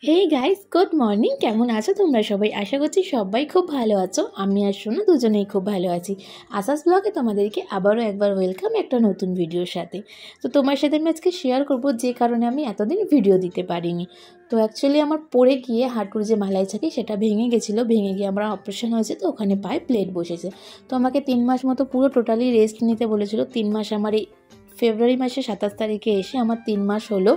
Hey guys, good morning. কেমন আছো তোমরা সবাই? আশা করছি সবাই খুব ভালো আছো। আমি আর সোনা দুজনেই খুব ভালো আছি। আসাস ব্লগে তোমাদেরকে আবারও একবার ওয়েলকাম একটা নতুন ভিডিওর সাথে। তো তোমার সাথে আমি আজকে শেয়ার করব যে কারণে আমি এতদিন ভিডিও দিতে পারিনি। তো অ্যাকচুয়ালি আমার পড়ে গিয়ে হাঁটুর যে মালাই চাকি সেটা ভেঙে গেছিলো। ভেঙে গিয়ে আমার অপারেশন হয়েছে, তো ওখানে পায়ে প্লেট বসেছে। তো আমাকে 3 মাস মতো পুরো টোটালি রেস্ট নিতে বলেছিল। 3 মাস আমার এই ফেব্রুয়ারি মাসে 27 তারিখে এসে আমার 3 মাস হলো।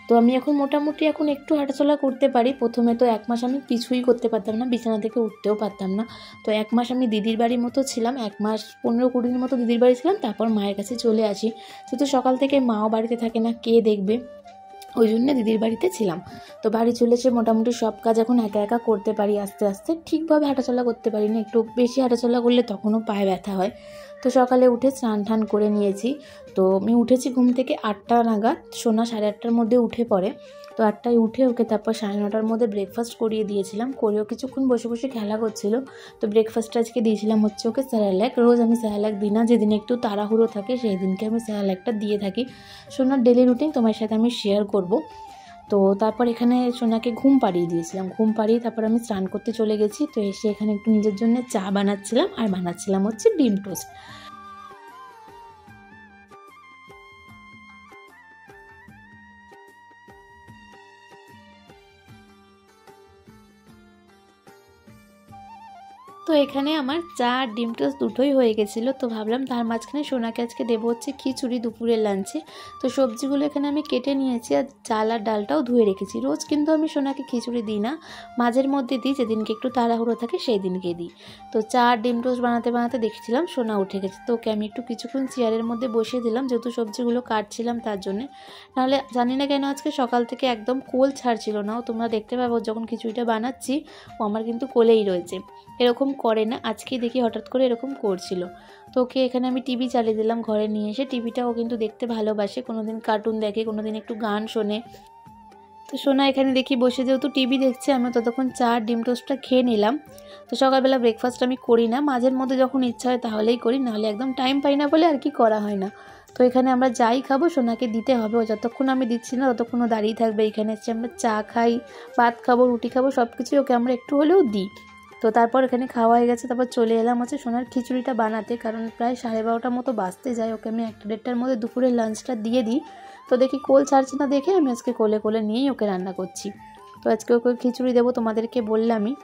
তো আমি এখন মোটামুটি একটু হাঁটাচলা করতে পারি। প্রথমে তো 1 মাস আমি কিছুই করতে পারতাম না, বিছানা থেকে উঠতেও পারতাম না। তো 1 মাস আমি দিদির বাড়ির মতো ছিলাম, 1 মাস 15-20 দিনের মতো দিদির বাড়ি ছিলাম। তারপর মায়ের কাছে চলে আসি। যেহেতু সকাল থেকে মাও বাড়িতে থাকে না, কে দেখবে, ওই জন্য দিদির বাড়িতে ছিলাম। তো বাড়ি চলেছে, মোটামুটি সব কাজ এখন একা একা করতে পারি আস্তে আস্তে। ঠিকভাবে হাঁটাচলা করতে পারি না, একটু বেশি হাঁটাচলা করলে তখনও পায়ে ব্যথা হয়। তো সকালে উঠে স্নান টান করে নিয়েছি। তো আমি উঠেছি ঘুম থেকে 8টা নাগাদ, সোনা 8:30টার মধ্যে উঠে পড়ে। তো 8টায় উঠে ওকে তারপর 9:30টার মধ্যে ব্রেকফাস্ট করিয়ে দিয়েছিলাম। করেও কিছুক্ষণ বসে বসে খেলা করছিল। তো ব্রেকফাস্টটা আজকে দিয়েছিলাম হচ্ছে ওকে স্যালাড। রোজ আমি স্যালাড দিই না, যেদিন একটু তাড়াহুড়ো থাকে সেই দিনকে আমি স্যালাডটা দিয়ে থাকি। সোনার ডেলি রুটিন তোমার সাথে আমি শেয়ার করব। তো তারপর এখানে সোনাকে ঘুম পাড়িয়ে দিয়েছিলাম। ঘুম পাড়িয়ে তারপর আমি স্নান করতে চলে গেছি। তো এসে এখানে একটু নিজের জন্য চা বানাচ্ছিলাম, আর বানাচ্ছিলাম হচ্ছে ডিম টোস্ট। তো এখানে আমার চা আর ডিম টোস্ট দুটোই হয়ে গেছিলো। তো ভাবলাম তার মাঝখানে সোনাকে আজকে দেবো হচ্ছে খিচুড়ি দুপুরের লাঞ্চে। তো সবজিগুলো এখানে আমি কেটে নিয়েছি, আর চাল আর ডালটাও ধুয়ে রেখেছি। রোজ কিন্তু আমি সোনাকে খিচুড়ি দিই না, মাঝের মধ্যে দিই, যেদিনকে একটু তাড়াহুড়ো থাকে সেই দিনকে দিই। তো চা আর ডিম টোস্ট বানাতে বানাতে দেখছিলাম সোনা উঠে গেছে। তো ওকে আমি একটু কিছুক্ষণ চেয়ারের মধ্যে বসিয়ে দিলাম, যেহেতু সবজিগুলো কাটছিলাম তার জন্যে। নাহলে জানি না কেন আজকে সকাল থেকে একদম কোল ছাড়ছিল না। ও তোমরা দেখতে পাবো যখন খিচুড়িটা বানাচ্ছি ও আমার কিন্তু কোলেই রয়েছে। এরকম করে না, আজকে দেখি হঠাৎ করে এরকম করছিল। তো ওকে এখানে আমি টিভি চালিয়ে দিলাম ঘরে নিয়ে এসে। টিভিটা ও কিন্তু দেখতে ভালোবাসে, কোনোদিন কার্টুন দেখে, কোনোদিন একটু গান শোনে। তো সোনা এখানে দেখি বসে যেহেতু টিভি দেখছে, আমি ততক্ষণ চা ডিম টোস্টটা খেয়ে নিলাম। তো সকালবেলা ব্রেকফাস্ট আমি করি না, মাঝের মধ্যে যখন ইচ্ছা হয় তাহলেই করি, নাহলে একদম টাইম পাই না বলে আর কি করা হয় না। তো এখানে আমরা যাই খাবো সোনাকে দিতে হবে। ও যতক্ষণ আমি দিচ্ছি না ততক্ষণ ও দাঁড়িয়ে থাকবে। এখানে এসে আমরা চা খাই, ভাত খাবো, রুটি খাবো, সব কিছুই ওকে আমরা একটু হলেও দিই। তো তারপর এখানে খাওয়া হয়ে গেছে, তারপর চলে এলাম হচ্ছে সোনার খিচুড়িটা বানাতে, কারণ প্রায় 12:30টার মতো বাজতে যায়। ওকে আমি 1-1:30টার মধ্যে দুপুরের লাঞ্চটা দিয়ে দিই। তো দেখি কোল ছাড়ছে না দেখে আমি আজকে কোলে কোলে নিয়েই ওকে রান্না করছি। তো আজকে ওকে খিচুড়ি দেবো, তোমাদেরকে বললামই।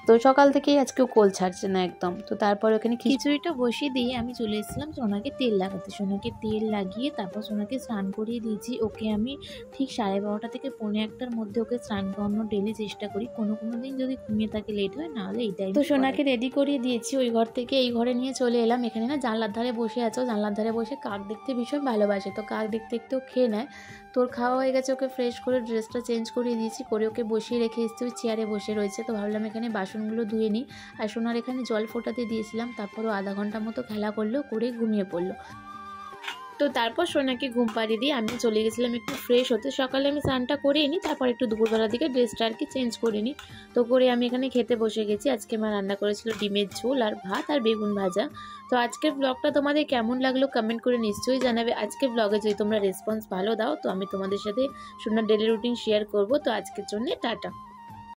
তো সকাল থেকেই আজকেও কোল ছাড়ছে না একদম। তো তারপর ওখানে খিচুড়িটা বসিয়ে দিয়ে আমি চলে এসেছিলাম সোনাকে তেল লাগাতে। সোনাকে তেল লাগিয়ে তারপর সোনাকে স্নান করিয়ে দিয়েছি। ওকে আমি ঠিক 12:30টা থেকে 1:45টার মধ্যে ওকে স্নান করানোর ডেলি চেষ্টা করি। কোনো দিন যদি ঘুমিয়ে থাকে লেট হয়, নাহলে এই টাইম। তো সোনাকে রেডি করিয়ে দিয়েছি, ওই ঘর থেকে এই ঘরে নিয়ে চলে এলাম। এখানে না জানলার ধারে বসে আছো, জানলার ধারে বসে কাক দেখতে ভীষণ ভালোবাসে। তো কাক দেখতে দেখতেও খেয়ে নেয়। তোর খাওয়া হয়ে গেছে, ওকে ফ্রেশ করে ড্রেসটা চেঞ্জ করিয়ে দিয়েছি, করে ওকে বসিয়ে রেখে এসেছি। ওই চেয়ারে বসে রয়েছে। তো ভাবলাম এখানে বাসনগুলো ধুয়ে নিই। আর সোনার এখানে জল ফোটাতে দিয়েছিলাম। তারপরও আধা ঘন্টা মতো খেলা করলো, করে ঘুমিয়ে পড়লো। তো তারপর সোনাকে ঘুম পাড়িয়ে দিয়ে আমি চলে গেছিলাম একটু ফ্রেশ হতে। সকালে আমি স্নানটা করে নিই, তারপর একটু দুপুরবেলার দিকে ড্রেসটা আর কি চেঞ্জ করে নিই। তো করে আমি এখানে খেতে বসে গেছি। আজকে মা রান্না করেছিল ডিমের ঝোল আর ভাত আর বেগুন ভাজা। তো আজকের ব্লগটা তোমাদের কেমন লাগলো কমেন্ট করে নিশ্চয়ই জানাবে। আজকের ব্লগে যদি তোমরা রেসপন্স ভালো দাও তো আমি তোমাদের সাথে সোনার ডেলি রুটিন শেয়ার করব। তো আজকের জন্য টাটা।